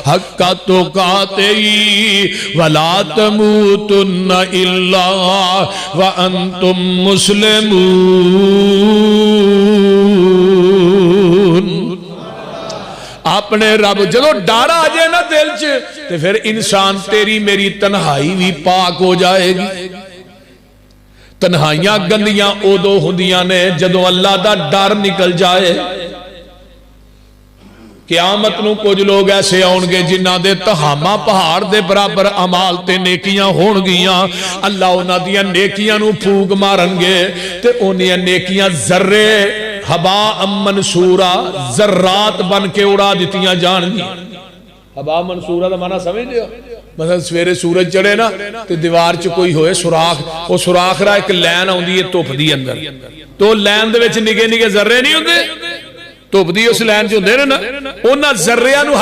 हक्का तुकातिही वला तमूतुन्ना इल्ला व अंतुम मुस्लिमून। अपने रब जदों डर आ जाए ना दिल च ते फिर इंसान तेरी मेरी तन्हाई भी पाक हो जाएगी। तन्हाइयां गंदियां उदों हुंदियां ने जदों अल्लाह दा डर निकल जाए। क़यामत नूं कुछ लोग ऐसे आउणगे जिन्हां दे तहामा पहाड़ दे बराबर अमाल ते नेकियां होणगियां। अल्लाह उन्हां दियां नेकियां नूं फूक मारनगे ते उन्हां नेकियां जर्रे हबा मंसूरा जर्रात बन के उड़ा दित्तियां जाणगियां। हबा मंसूरा दा माना समझदे हो? मतलब सवेरे सूरज चढ़े ना तो दीवार च कोई होए सुराख, वो सुराख दा एक लैन आउंदी है धुप दी अंदर, तो लैन दे विच निके निके जर्रे नहीं हुंदे, धुप दी उस लैन च हुंदे ने ना, उन्हां जर्रियां नूं